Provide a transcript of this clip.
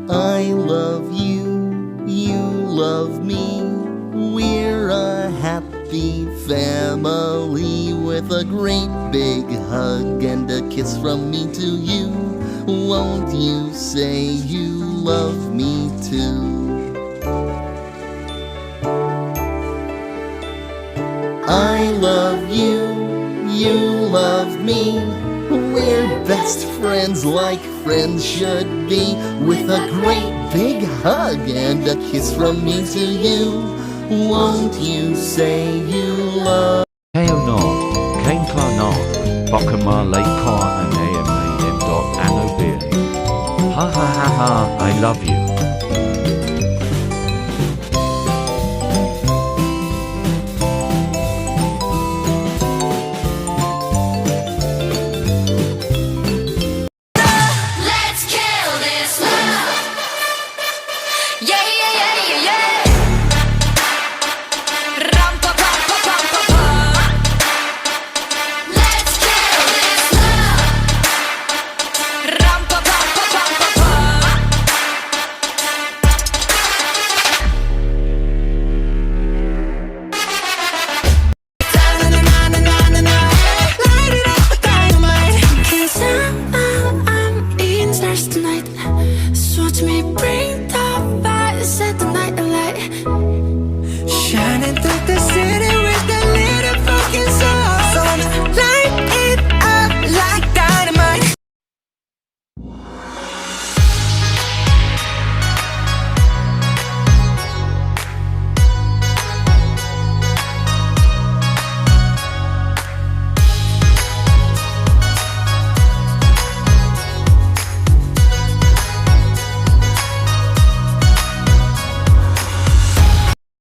I love you, you love me. We're a happy family with a great big hug and a kiss from me to you. Won't you say you love me too? I love you, you love me. We're best friends like friends should be, with a great big hug and a kiss from me to you. Won't you say you love? Heo no, Cain Kla no, Bokama Lake Car and AMAM dot Anno Beer. Ha ha ha ha, I love you.